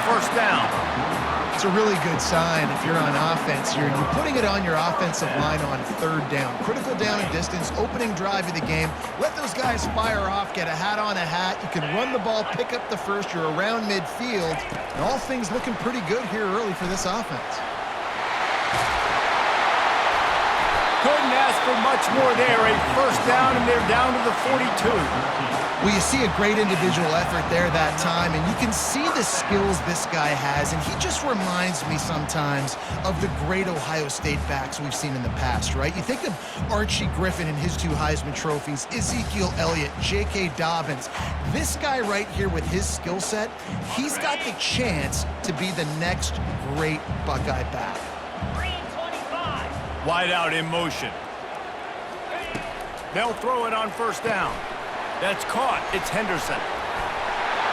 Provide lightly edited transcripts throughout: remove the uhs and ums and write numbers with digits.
first down. It's a really good sign if you're on offense here. You're putting it on your offensive line on third down. Critical down and distance, opening drive of the game. Let those guys fire off, get a hat on a hat. You can run the ball, pick up the first. You're around midfield. And all things looking pretty good here early for this offense. Couldn't ask for much more there. A first down, and they're down to the 42. Well, you see a great individual effort there that time, and you can see the skills this guy has, and he just reminds me sometimes of the great Ohio State backs we've seen in the past, right? You think of Archie Griffin and his 2 Heisman trophies, Ezekiel Elliott, J.K. Dobbins. This guy right here with his skill set, he's got the chance to be the next great Buckeye back. Wide out in motion. They'll throw it on first down. That's caught. It's Henderson.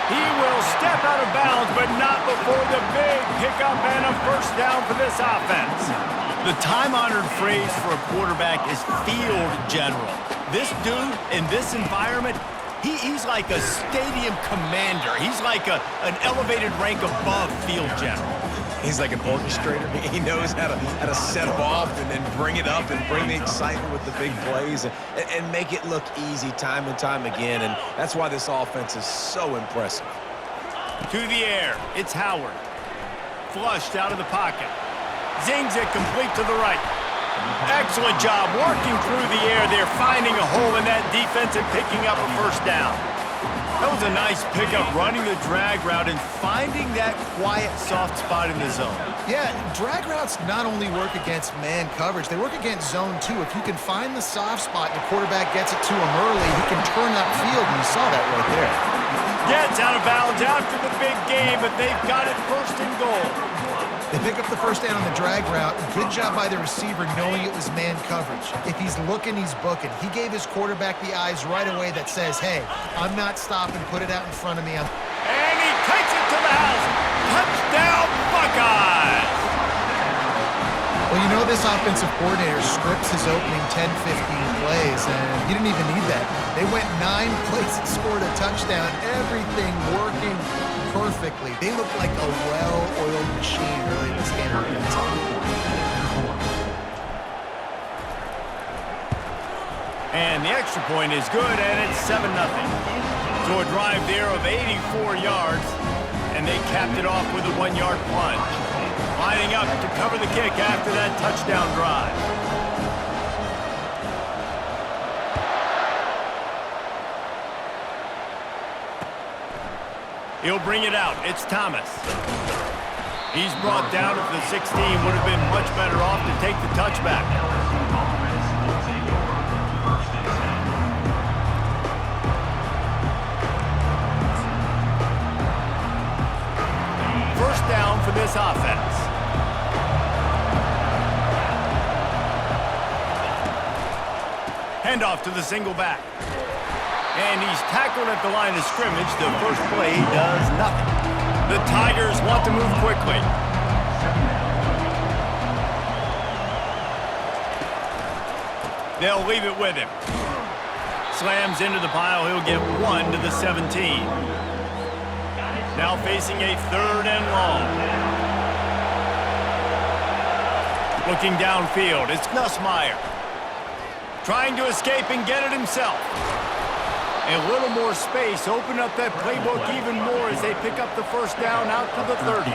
He will step out of bounds, but not before the big pickup and a first down for this offense. The time-honored phrase for a quarterback is field general. This dude in this environment, he's like a stadium commander. He's like an elevated rank above field general. He's like an orchestrator. He knows how to set them off and then bring it up and bring the excitement with the big plays and make it look easy time and time again. And that's why this offense is so impressive. To the air, it's Howard. Flushed out of the pocket. Zings it complete to the right. Excellent job working through the air. They're finding a hole in that defense and picking up a first down. That was a nice pickup, running the drag route and finding that quiet, soft spot in the zone. Yeah, drag routes not only work against man coverage, they work against zone too. If you can find the soft spot and the quarterback gets it to him early, he can turn upfield, and you saw that right there. Gets out of bounds after the big game, but they've got it first and goal. They pick up the first down on the drag route. Good job by the receiver knowing it was man coverage. If he's looking, he's booking. He gave his quarterback the eyes right away that says, hey, I'm not stopping. Put it out in front of me. And he takes it to the house. Touchdown, Buckeyes! Well, you know this offensive coordinator scripts his opening 10, 15 plays, and he didn't even need that. They went 9 plays and scored a touchdown. Everything working perfectly. They look like a well-oiled machine early in this game. And the extra point is good, and it's 7-0. So a drive there of 84 yards, and they capped it off with a 1-yard plunge. Lining up to cover the kick after that touchdown drive. He'll bring it out. It's Thomas. He's brought down at the 16. Would have been much better off to take the touchback. First down for this offense. Handoff to the single back. And he's tackled at the line of scrimmage. The first play does nothing. The Tigers want to move quickly. They'll leave it with him. Slams into the pile. He'll get 1 to the 17. Now facing a 3rd and long. Looking downfield, it's Nussmeier. Trying to escape and get it himself. A little more space, open up that playbook even more as they pick up the first down out to the 30.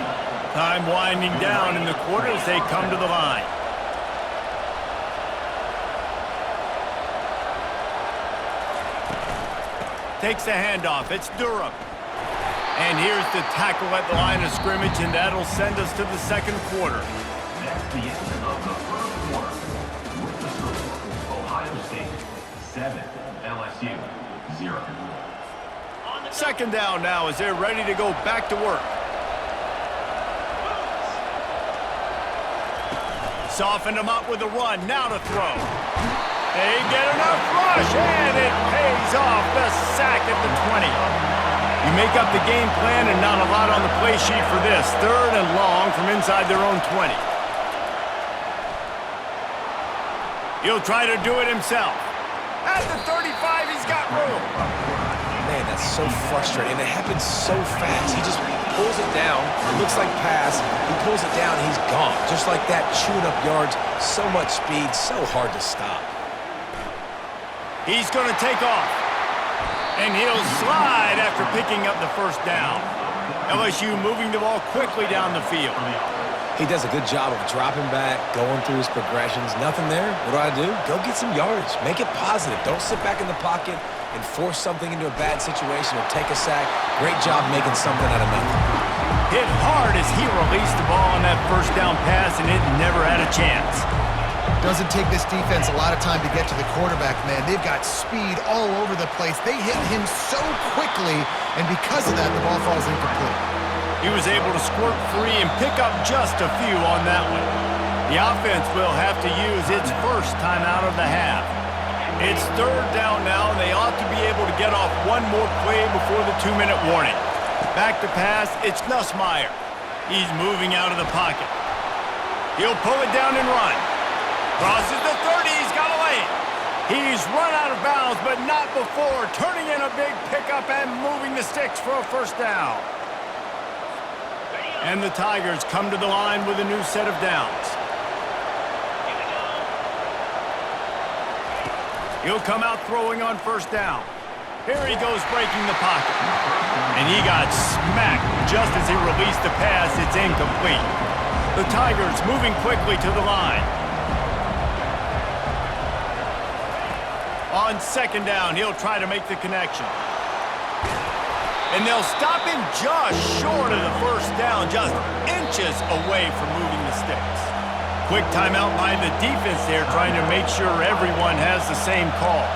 Time winding down in the quarter as they come to the line. Takes the handoff, it's Durham. And here's the tackle at the line of scrimmage, and that'll send us to the second quarter. That's the end of the first quarter. With the score, Ohio State 7, LSU 0. Second down now as they're ready to go back to work. Soften them up with a run, now to throw. They get enough rush, and it pays off. The sack at the 20. You make up the game plan and not a lot on the play sheet for this. 3rd and long from inside their own 20. He'll try to do it himself. At the 35, he's got room. Man, that's so frustrating. And it happens so fast. He just pulls it down. It looks like pass. He pulls it down, and he's gone. Just like that, chewing up yards. So much speed, so hard to stop. He's going to take off. And he'll slide after picking up the first down. LSU moving the ball quickly down the field. He does a good job of dropping back, going through his progressions. Nothing there. What do? Go get some yardage. Make it positive. Don't sit back in the pocket and force something into a bad situation or take a sack. Great job making something out of nothing. Hit hard as he released the ball on that first down pass, and it never had a chance. Doesn't take this defense a lot of time to get to the quarterback, man. They've got speed all over the place. They hit him so quickly, and because of that, the ball falls incomplete. He was able to squirt free and pick up just a few on that one. The offense will have to use its first time out of the half. It's third down now, and they ought to be able to get off one more play before the 2-minute warning. Back to pass, it's Nussmeier. He's moving out of the pocket. He'll pull it down and run. Crosses the 30, he's got away. He's run out of bounds, but not before turning in a big pickup and moving the sticks for a first down. And the Tigers come to the line with a new set of downs. He'll come out throwing on first down. Here he goes breaking the pocket. And he got smacked just as he released the pass. It's incomplete. The Tigers moving quickly to the line. On second down, he'll try to make the connection. And they'll stop him just short of the first down, just inches away from moving the sticks. Quick timeout by the defense there, trying to make sure everyone has the same call.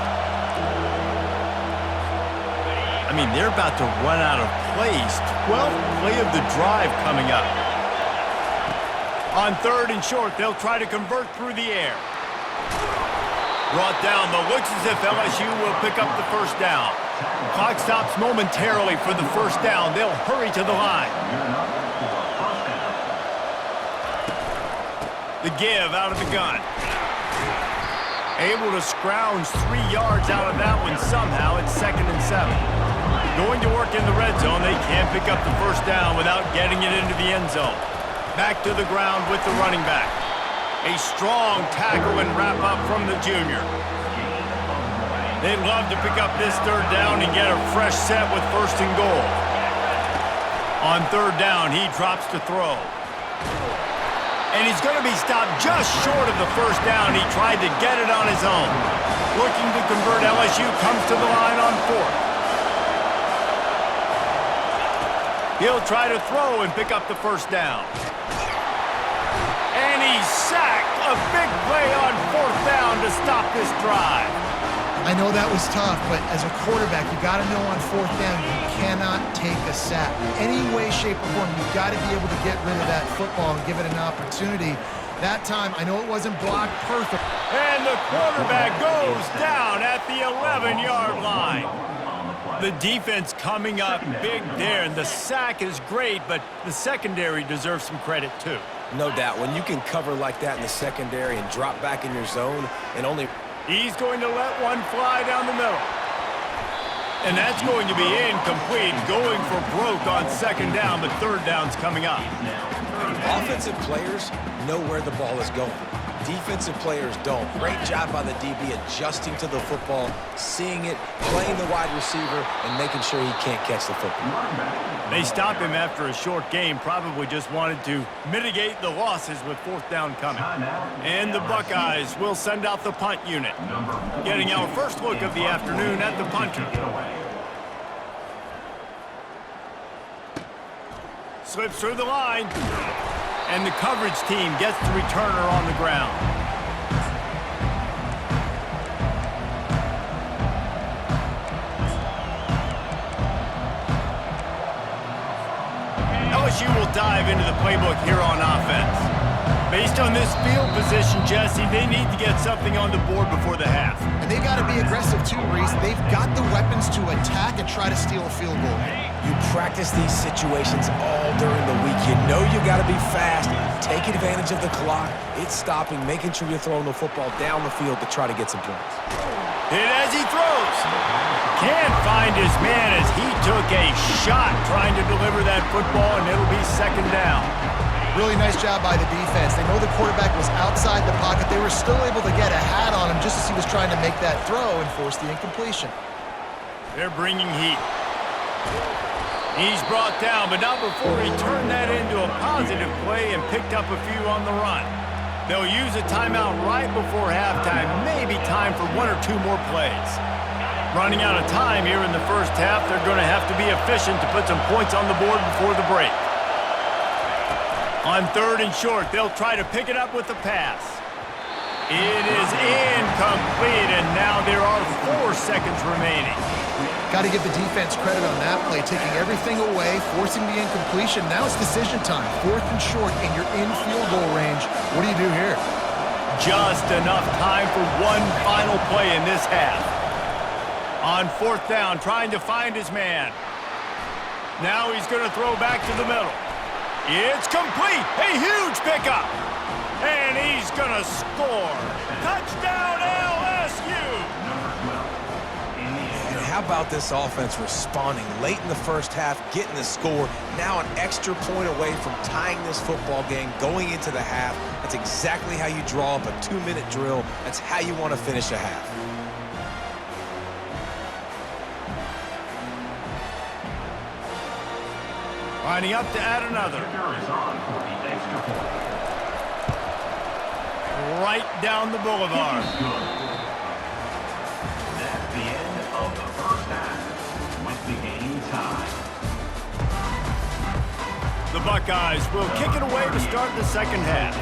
I mean, they're about to run out of plays. 12th play of the drive coming up. On third and short, they'll try to convert through the air. Brought down, but looks as if LSU will pick up the first down. Clock stops momentarily for the first down. They'll hurry to the line. The give out of the gun. Able to scrounge 3 yards out of that one somehow. It's 2nd and 7. Going to work in the red zone. They can't pick up the first down without getting it into the end zone. Back to the ground with the running back. A strong tackle and wrap up from the junior. They'd love to pick up this third down and get a fresh set with 1st and goal. On third down, he drops to throw. And he's going to be stopped just short of the first down. He tried to get it on his own. Looking to convert, LSU comes to the line on 4th. He'll try to throw and pick up the first down. And he's sacked. A big play on 4th down to stop this drive. I know that was tough, but as a quarterback, you got to know on 4th down, you cannot take a sack. Any way, shape, or form, you've got to be able to get rid of that football and give it an opportunity. That time, I know it wasn't blocked perfect. And the quarterback goes down at the 11-yard line. The defense coming up big there, and the sack is great, but the secondary deserves some credit too. No doubt. When you can cover like that in the secondary and drop back in your zone and only... He's going to let one fly down the middle. And that's going to be incomplete. Going for broke on 2nd down, but 3rd down's coming up. Offensive players know where the ball is going. Defensive players don't. Great job by the DB adjusting to the football, seeing it, playing the wide receiver, and making sure he can't catch the football. They stop him after a short game, probably just wanted to mitigate the losses with 4th down coming. And the Buckeyes will send out the punt unit. Getting our first look of the afternoon at the punter. Slips through the line. And the coverage team gets the returner on the ground. LSU will dive into the playbook here on offense. Based on this field position, Jesse, they need to get something on the board before the half. And they got to be aggressive too, Reese. They've got the weapons to attack and try to steal a field goal. You practice these situations all during the week. You know you got to be fast, take advantage of the clock. It's stopping, making sure you're throwing the football down the field to try to get some points. Hit as he throws. Can't find his man as he took a shot trying to deliver that football, and it'll be second down. Really nice job by the defense. They know the quarterback was outside the pocket. They were still able to get a hat on him just as he was trying to make that throw and force the incompletion. They're bringing heat. He's brought down, but not before he turned that into a positive play and picked up a few on the run. They'll use a timeout right before halftime, maybe time for one or two more plays. Running out of time here in the first half, they're going to have to be efficient to put some points on the board before the break. On 3rd and short, they'll try to pick it up with the pass. It is incomplete, and now there are 4 seconds remaining. Got to give the defense credit on that play, taking everything away, forcing the incompletion. Now it's decision time. 4th and short, and you're in field goal range. What do you do here? Just enough time for one final play in this half. On 4th down, trying to find his man. Now he's going to throw back to the middle. It's complete. A huge pickup. And he's going to score. Touchdown, LSU. And how about this offense responding late in the first half, getting the score, now an extra point away from tying this football game, going into the half. That's exactly how you draw up a 2-minute drill. That's how you want to finish a half. Lining up to add another. Right down the boulevard. That's the end of the first half with the game tied. The Buckeyes will kick it away to start the second half.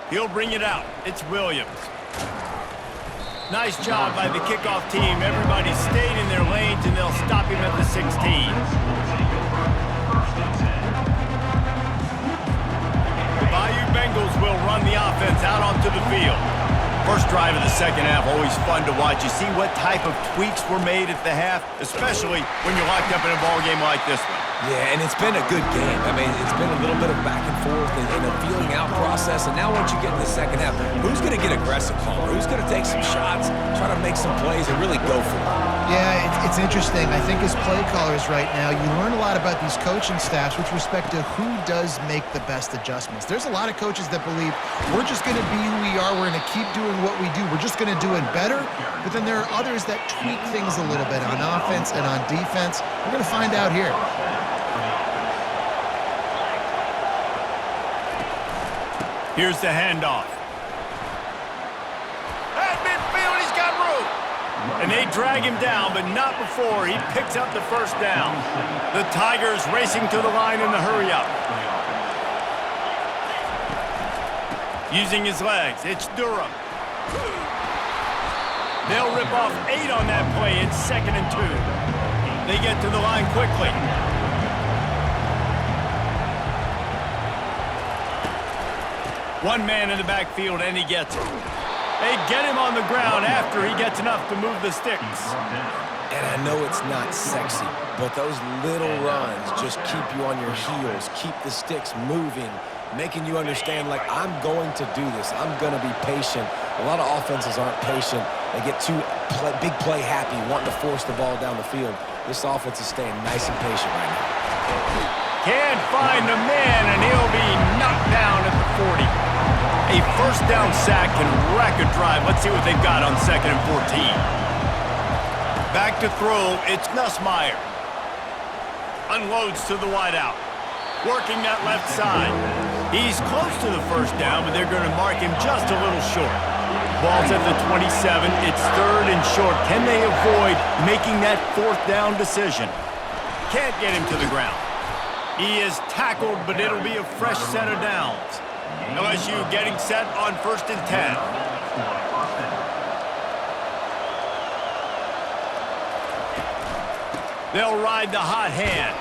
He'll bring it out. It's Williams. Nice job by the kickoff team. Everybody stayed in their lanes, and they'll stop him at the 16. The Bayou Bengals will run the offense out onto the field. First drive of the second half, always fun to watch. You see what type of tweaks were made at the half, especially when you're locked up in a ball game like this one. Yeah, and it's been a good game. I mean, it's been a little bit of back and forth and a feeling out process. And now once you get in the second half, who's going to get aggressive, Palmer? Who's going to take some shots, try to make some plays, and really go for it? Yeah, it's interesting. I think as play callers right now, you learn a lot about these coaching staffs with respect to who does make the best adjustments. There's a lot of coaches that believe we're just going to be who we are. We're going to keep doing what we do. We're just going to do it better. But then there are others that tweak things a little bit on offense and on defense. We're going to find out here. Here's the handoff. At midfield, he's got room. And they drag him down, but not before he picks up the first down. The Tigers racing to the line in the hurry-up. Using his legs, it's Durham. They'll rip off 8 on that play. It's 2nd and 2. They get to the line quickly. One man in the backfield, and he gets it. They get him on the ground after he gets enough to move the sticks. And I know it's not sexy, but those little runs just keep you on your heels, keep the sticks moving, making you understand, like, I'm going to do this. I'm going to be patient. A lot of offenses aren't patient. They get too big play happy, wanting to force the ball down the field. This offense is staying nice and patient right now. Can't find the man, and he'll be knocked down at the 40. A first down sack can wreck a drive. Let's see what they've got on 2nd and 14. Back to throw, it's Nussmeier. Unloads to the wideout. Working that left side. He's close to the first down, but they're going to mark him just a little short. Ball's at the 27. It's 3rd and short. Can they avoid making that 4th down decision? Can't get him to the ground. He is tackled, but it'll be a fresh set of downs. LSU getting set on 1st and 10. They'll ride the hot hand.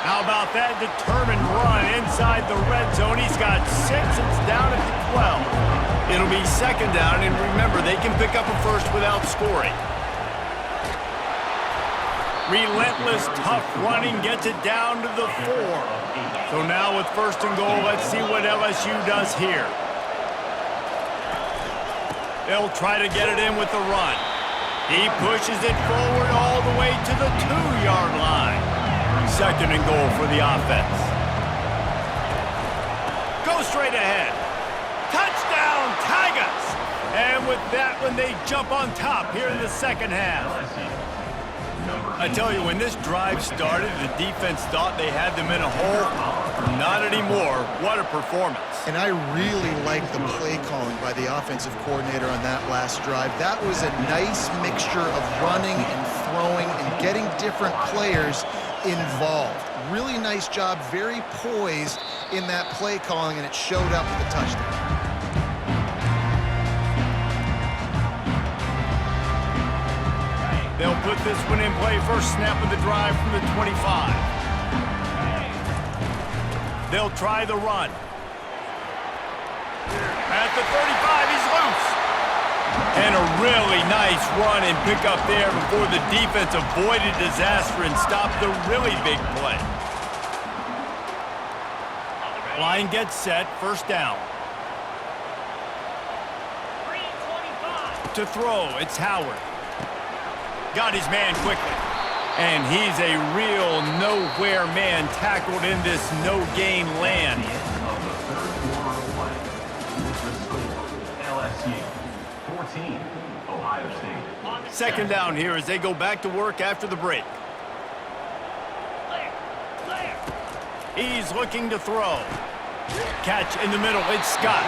How about that determined run inside the red zone? He's got 6. It's down at the 12. It'll be 2nd down, and remember, they can pick up a first without scoring. Relentless, tough running gets it down to the 4. So now with first and goal, let's see what LSU does here. They'll try to get it in with the run. He pushes it forward all the way to the 2-yard line. Second and goal for the offense. Go straight ahead. Touchdown, Tigers! And with that one, they jump on top here in the second half. I tell you, when this drive started, the defense thought they had them in a hole. Not anymore. What a performance. And I really like the play calling by the offensive coordinator on that last drive. That was a nice mixture of running and throwing and getting different players involved. Really nice job, very poised in that play calling, and it showed up with the touchdown. They'll put this one in play. First snap of the drive from the 25. They'll try the run. At the 35, he's loose. And a really nice run and pick up there before the defense avoided disaster and stopped the really big play. Line gets set, first down. To throw, it's Howard. Got his man quickly. And he's a real nowhere man tackled in this no-gain land. LSU 14, Ohio State. Second down here as they go back to work after the break. He's looking to throw. Catch in the middle, it's Scott.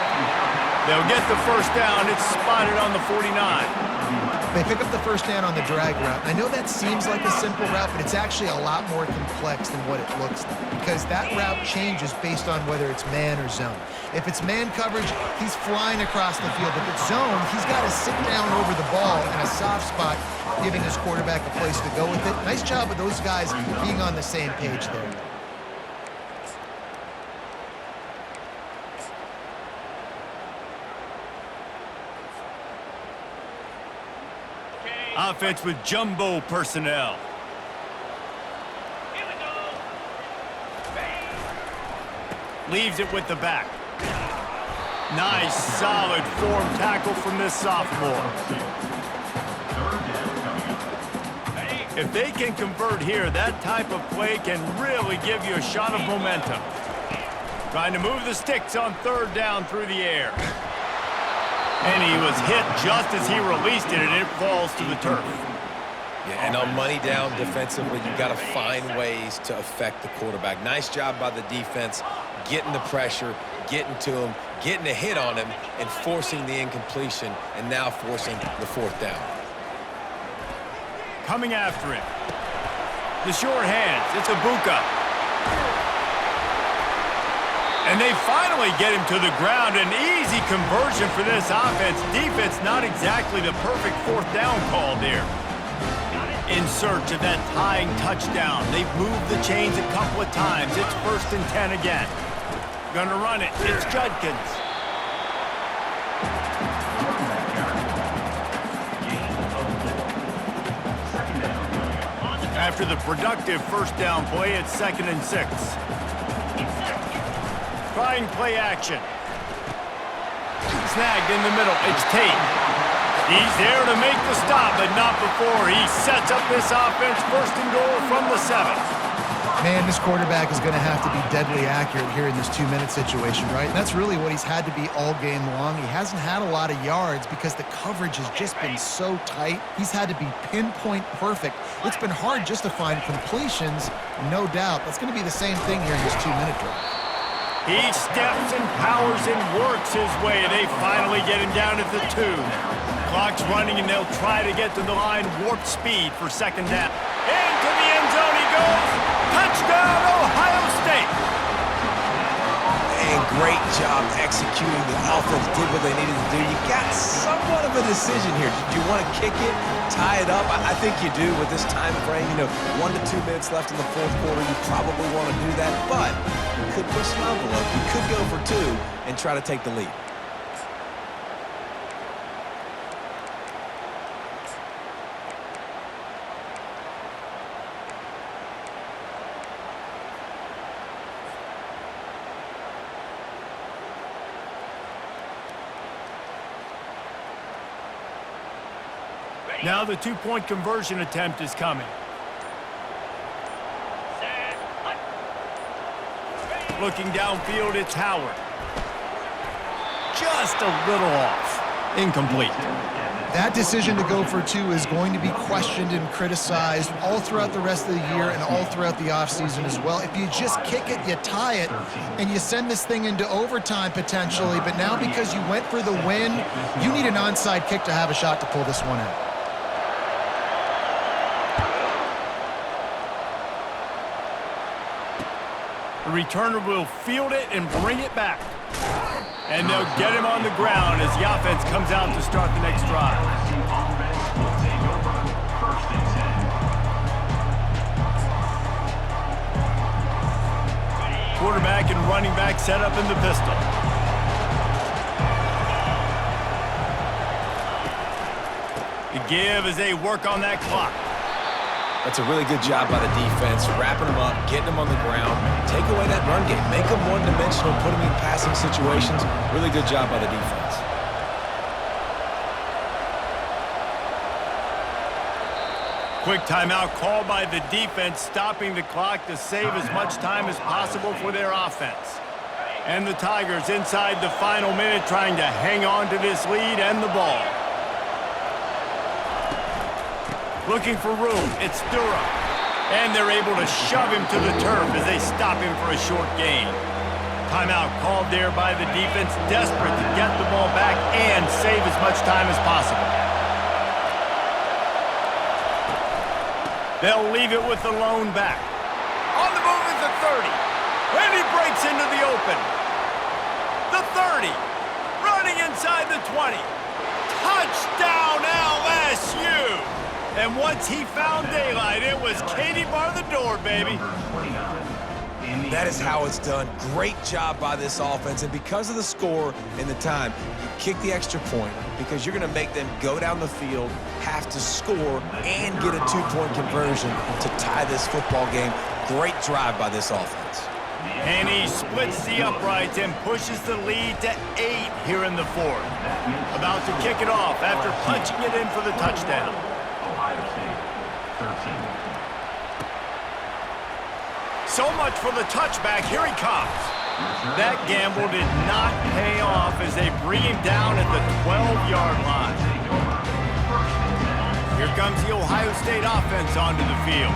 They'll get the first down. It's spotted on the 49. They pick up the first down on the drag route. I know that seems like a simple route, but it's actually a lot more complex than what it looks like because that route changes based on whether it's man or zone. If it's man coverage, he's flying across the field. If it's zone, he's got to sit down over the ball in a soft spot, giving his quarterback a place to go with it. Nice job of those guys being on the same page there. Offense with jumbo personnel. Here we go. Leaves it with the back. Nice, solid form tackle from this sophomore. If they can convert here, that type of play can really give you a shot of momentum. Trying to move the sticks on third down through the air. And he was hit just as he released it, and it falls to the turf. Yeah, and on money down defensively, you've got to find ways to affect the quarterback. Nice job by the defense, getting the pressure, getting to him, getting a hit on him, and forcing the incompletion, and now forcing the fourth down. Coming after it. The short hands, it's Ibuka. And they finally get him to the ground. An easy conversion for this offense. Defense, not exactly the perfect fourth down call there. In search of that tying touchdown. They've moved the chains a couple of times. It's 1st and 10 again. Gonna run it. It's Judkins. After the productive first down play, it's 2nd and 6. Trying play action. Snagged in the middle. It's Tate. He's there to make the stop, but not before he sets up this offense 1st and goal from the 7. Man, this quarterback is going to have to be deadly accurate here in this 2-minute situation, right? And that's really what he's had to be all game long. He hasn't had a lot of yards because the coverage has just been so tight. He's had to be pinpoint perfect. It's been hard just to find completions, no doubt. That's going to be the same thing here in this 2-minute drive. He steps and powers and works his way. They finally get him down at the 2. Clock's running, and they'll try to get to the line warp speed for 2nd down. Into the end zone he goes. Touchdown, Ohio State. And great job executing. The offense did what they needed to do. You got somewhat of a decision here. Do you want to kick it, tie it up? I think you do with this time frame. 1 to 2 minutes left in the fourth quarter. You probably want to do that, but you could push some envelope. You could go for 2 and try to take the lead. Now the two-point conversion attempt is coming. Looking downfield, it's Howard. Just a little off. Incomplete. That decision to go for 2 is going to be questioned and criticized all throughout the rest of the year and all throughout the offseason as well. If you just kick it, you tie it, and you send this thing into overtime potentially, but now because you went for the win, you need an onside kick to have a shot to pull this one out. The returner will field it and bring it back. And they'll get him on the ground as the offense comes out to start the next drive. LSU offense will take over 1st and 10. Quarterback and running back set up in the pistol. The give as they work on that clock. That's a really good job by the defense, wrapping them up, getting them on the ground, take away that run game, make them one-dimensional, put them in passing situations. Really good job by the defense. Quick timeout called by the defense, stopping the clock to save as much time as possible for their offense. And the Tigers inside the final minute trying to hang on to this lead and the ball. Looking for room, it's Durham. And they're able to shove him to the turf as they stop him for a short gain. Timeout called there by the defense, desperate to get the ball back and save as much time as possible. They'll leave it with the lone back. On the move is the 30. And he breaks into the open. The 30. Running inside the 20. Touchdown LSU! And once he found daylight, it was Katie bar the door, baby. That is how it's done. Great job by this offense. And because of the score and the time, you kick the extra point because you're going to make them go down the field, have to score, and get a 2-point conversion to tie this football game. Great drive by this offense. And he splits the uprights and pushes the lead to 8 here in the 4th. About to kick it off after punching it in for the touchdown. Ohio State, 13. So much for the touchback. Here he comes. That gamble did not pay off as they bring him down at the 12-yard line. Here comes the Ohio State offense onto the field.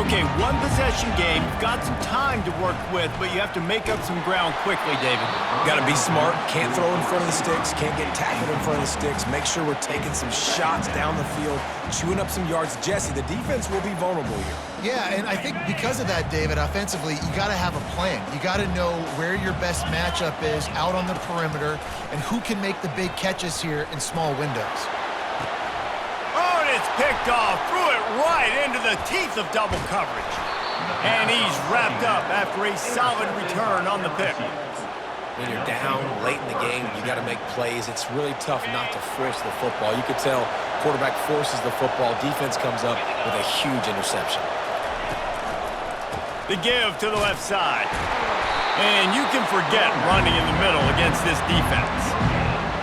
Okay, one possession game. You've got some time to work with, but you have to make up some ground quickly, David. Got to be smart. Can't throw in front of the sticks. Can't get tackled in front of the sticks. Make sure we're taking some shots down the field, chewing up some yards. Jesse, the defense will be vulnerable here. Yeah, and I think because of that, David, offensively, you got to have a plan. You got to know where your best matchup is out on the perimeter and who can make the big catches here in small windows. Oh, and it's picked off. Threw it right into the teeth of double coverage. And he's wrapped up after a solid return on the pick. When you're down late in the game, you got to make plays. It's really tough not to force the football. You could tell quarterback forces the football. Defense comes up with a huge interception. The give to the left side. And you can forget running in the middle against this defense.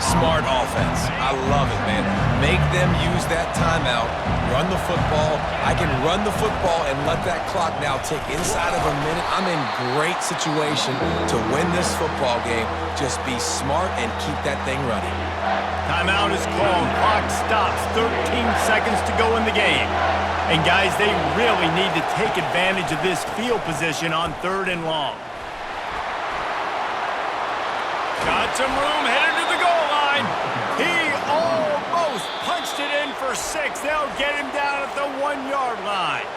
Smart offense. I love it, man. Make them use that timeout. Run the football. I can run the football and let that clock now tick inside of a minute. I'm in great situation to win this football game. Just be smart and keep that thing running. Timeout is called. Clock stops. 13 seconds to go in the game. And guys, they really need to take advantage of this field position on 3rd and long. Got some room headed to the goal line. He almost punched it in for 6. They'll get him down at the 1-yard line.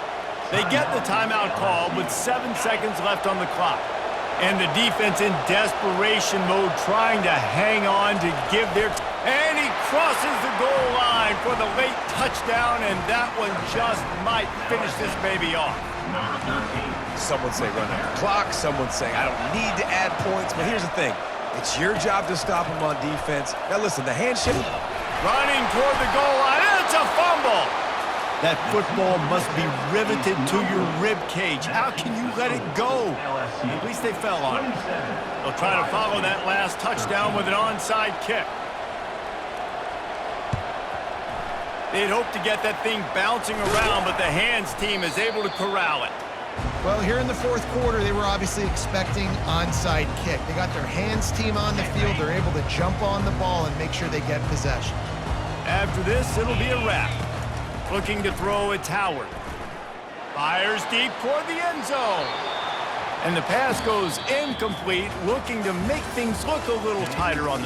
They get the timeout call with 7 seconds left on the clock. And the defense in desperation mode trying to hang on to give their... And he crosses the goal line for the late touchdown, and that one just might finish this baby off. Some would say run out the clock. Some would say I don't need to add points. But here's the thing. It's your job to stop him on defense. Now listen, the handshake. Running toward the goal line. It's a fumble. That football must be riveted to your rib cage. How can you let it go? At least they fell on it. They'll try to follow that last touchdown with an onside kick. They'd hope to get that thing bouncing around, but the hands team is able to corral it. Well, here in the fourth quarter, they were obviously expecting onside kick. They got their hands team on the field. They're able to jump on the ball and make sure they get possession. After this, it'll be a wrap. Looking to throw, it's Howard. Fires deep toward the end zone. And the pass goes incomplete, looking to make things look a little tighter on the